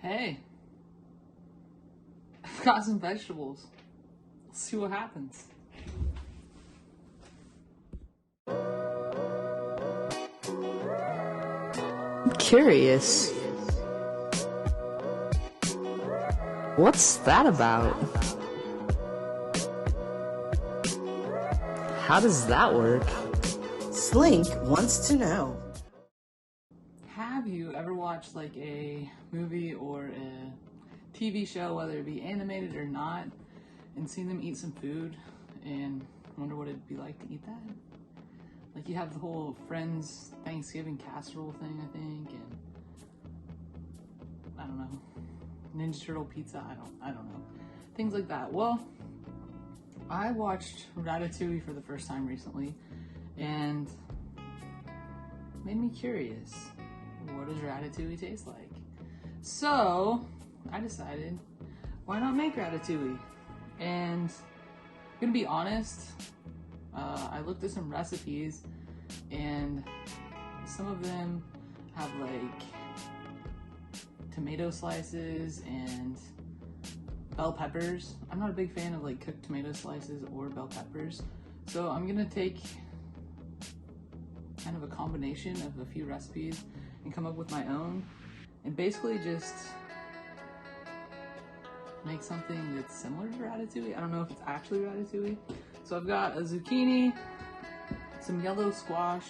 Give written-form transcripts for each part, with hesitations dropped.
Hey, I've got some vegetables. Let's see what happens. Curious. What's that about? How does that work? Slink wants to know. Have you ever watched like a movie or a TV show, whether it be animated or not, and seen them eat some food and wonder what it'd be like to eat that? Like you have the whole Friends Thanksgiving casserole thing, I think, and I don't know, Ninja Turtle pizza, I don't know. Things like that. Well, I watched Ratatouille for the first time recently and made me curious. What does Ratatouille taste like? So I decided, why not make Ratatouille? And I'm gonna be honest, I looked at some recipes and some of them have like tomato slices and bell peppers. I'm not a big fan of like cooked tomato slices or bell peppers, so I'm gonna take kind of a combination of a few recipes and come up with my own and basically just make something that's similar to Ratatouille. I don't know if it's actually Ratatouille. So I've got a zucchini, some yellow squash,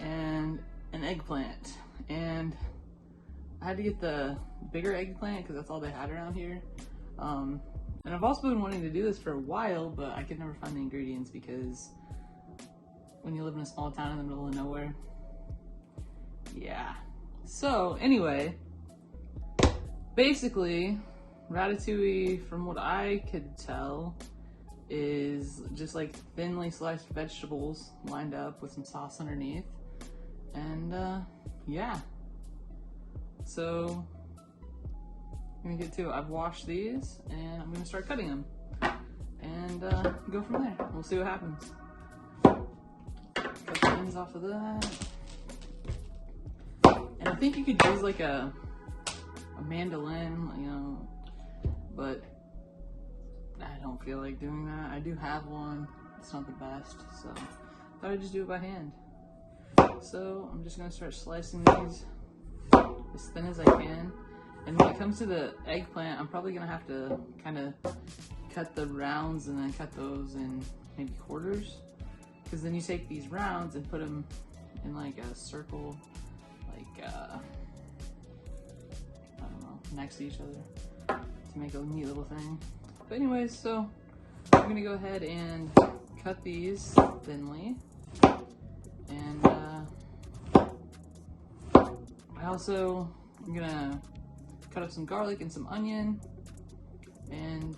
and an eggplant. And I had to get the bigger eggplant because that's all they had around here. And I've also been wanting to do this for a while, but I could never find the ingredients because when you live in a small town in the middle of nowhere, yeah. So anyway, basically, Ratatouille, from what I could tell, is just like thinly sliced vegetables lined up with some sauce underneath. And yeah. So I'm gonna get to it. I've washed these and I'm gonna start cutting them and go from there. We'll see what happens. Cut the ends off of that. And I think you could use like a mandolin, you know, but I don't feel like doing that. I do have one. It's not the best, so I thought I'd just do it by hand. So I'm just gonna start slicing these as thin as I can. And when it comes to the eggplant, I'm probably gonna have to kind of cut the rounds and then cut those in maybe quarters. Because then you take these rounds and put them in like a circle, like, I don't know, next to each other to make a neat little thing. But anyways, so I'm gonna go ahead and cut these thinly. And I also am gonna cut up some garlic and some onion and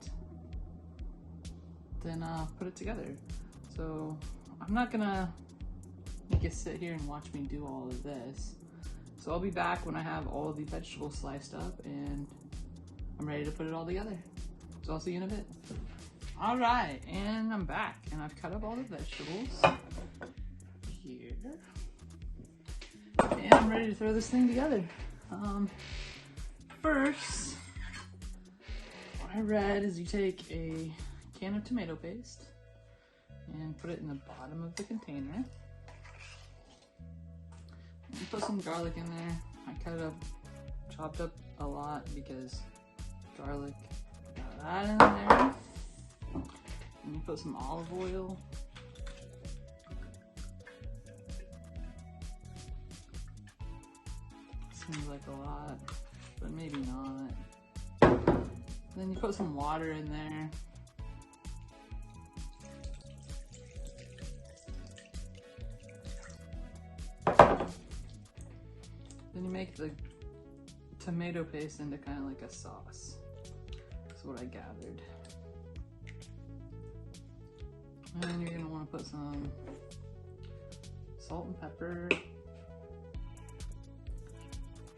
then put it together. So I'm not gonna make you sit here and watch me do all of this. So I'll be back when I have all of the vegetables sliced up and I'm ready to put it all together. So I'll see you in a bit. All right, and I'm back and I've cut up all the vegetables here. And I'm ready to throw this thing together. First, what I read is you take a can of tomato paste and put it in the bottom of the container. And put some garlic in there. I cut it up, chopped up a lot because garlic. Got that in there. And you put some olive oil. Seems like a lot, but maybe not. Then you put some water in there. Then you make the tomato paste into kind of like a sauce. That's what I gathered. And then you're gonna want to put some salt and pepper.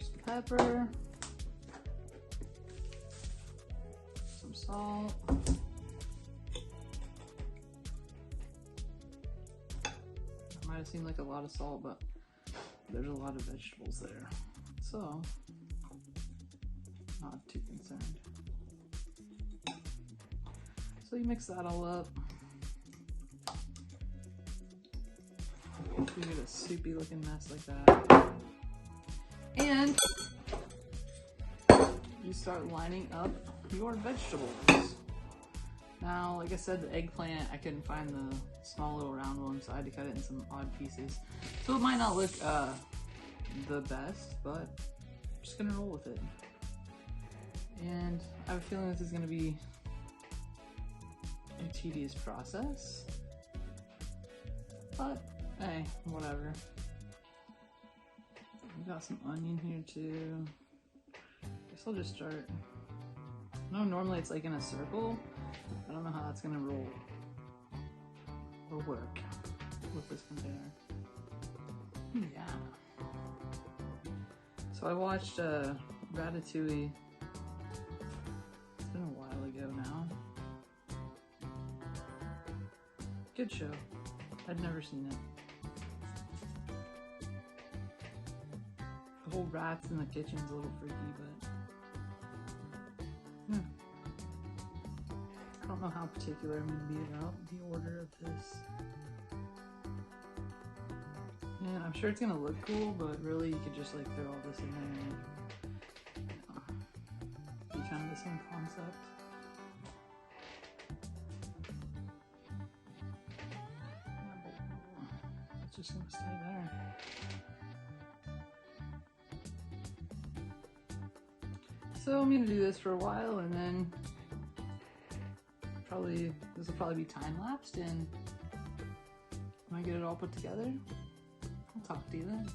Some pepper. Some salt. Might have seemed like a lot of salt, but there's a lot of vegetables there. So not too concerned. So you mix that all up. You get a soupy looking mess like that. And you start lining up your vegetables. Now, like I said, the eggplant, I couldn't find the small little round one, so I had to cut it in some odd pieces. So it might not look the best, but I'm just gonna roll with it. And I have a feeling this is gonna be a tedious process, but hey, whatever. We got some onion here too. Guess I'll just start. No, normally it's like in a circle. I don't know how that's gonna roll or work with this container. Yeah. So I watched Ratatouille. It's been a while ago now. Good show. I'd never seen it. The whole rats in the kitchen's a little freaky, but I don't know how particular I'm gonna be about the order of this. And I'm sure it's gonna look cool, but really you could just like throw all this in there and be kind of the same concept. It's just gonna stay there. So I'm gonna do this for a while, and then this will probably be time lapsed, and when I get it all put together, I'll talk to you then.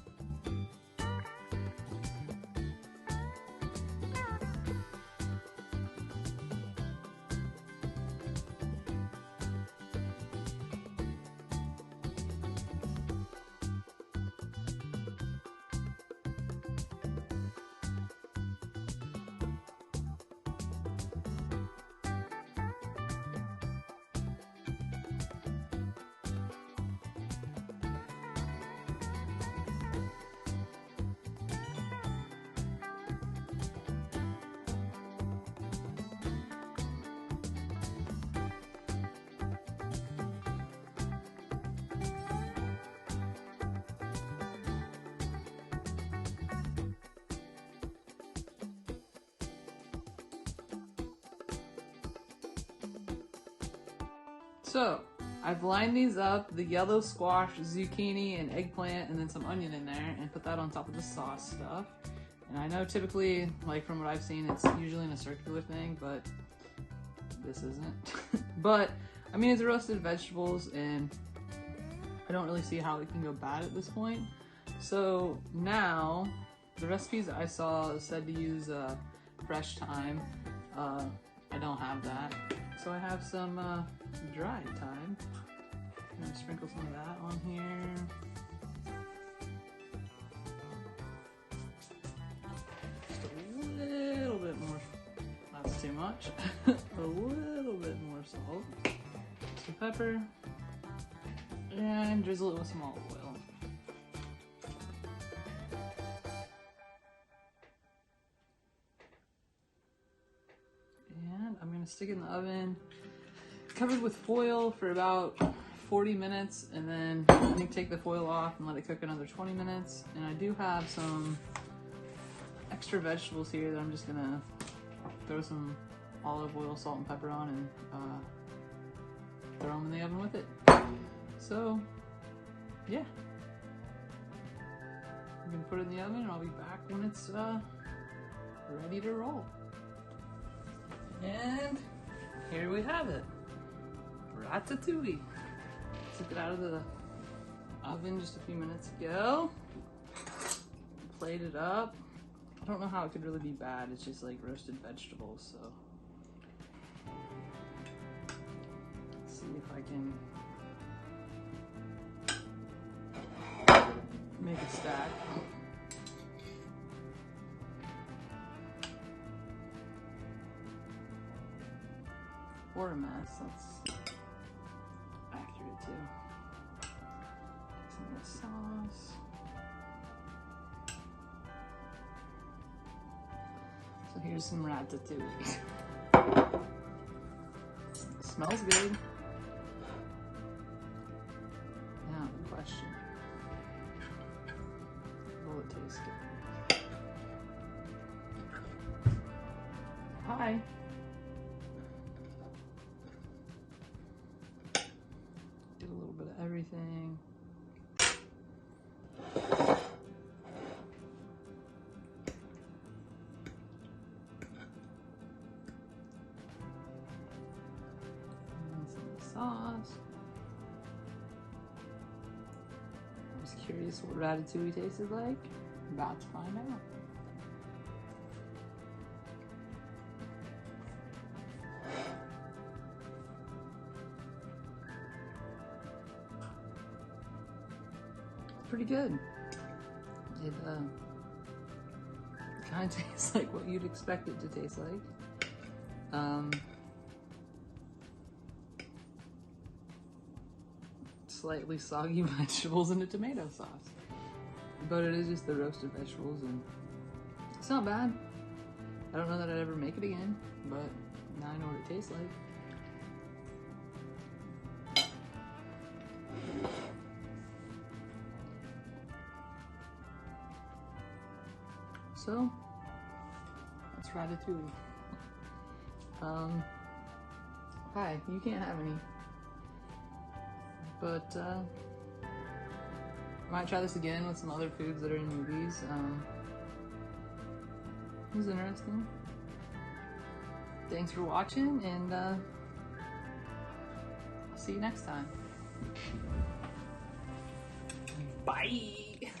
So, I've lined these up, the yellow squash, zucchini, and eggplant, and then some onion in there, and put that on top of the sauce stuff. And I know typically, like from what I've seen, it's usually in a circular thing, but this isn't. But, I mean, it's roasted vegetables, and I don't really see how it can go bad at this point. So, now, the recipes I saw said to use fresh thyme. I don't have that. So I have some dried thyme. I'm gonna sprinkle some of that on here. Just a little bit more. That's too much. A little bit more salt. Some pepper. And drizzle it with some olive oil. And I'm gonna stick it in the oven, covered with foil for about 40 minutes, and then I think take the foil off and let it cook another 20 minutes. And I do have some extra vegetables here that I'm just gonna throw some olive oil, salt, and pepper on, and throw them in the oven with it. So, yeah. I'm gonna put it in the oven, and I'll be back when it's ready to roll. And here we have it. Ratatouille. Took it out of the oven just a few minutes ago. Played it up. I don't know how it could really be bad. It's just like roasted vegetables, so. Let's see if I can make a stack. Or a mess, that's accurate too. Some of the sauce. So here's some Ratatouille. Smells good. Now the question. Will it taste good? Hi. Get a little bit of everything. And some sauce. I was curious what Ratatouille tasted like. About to find out. Pretty good. It kind of tastes like what you'd expect it to taste like. Slightly soggy vegetables and a tomato sauce. But it is just the roasted vegetables, and it's not bad. I don't know that I'd ever make it again, but now I know what it tastes like. So, that's Ratatouille. Hi, you can't have any. But, I might try this again with some other foods that are in movies. It was interesting. Thanks for watching, and, I'll see you next time. Bye!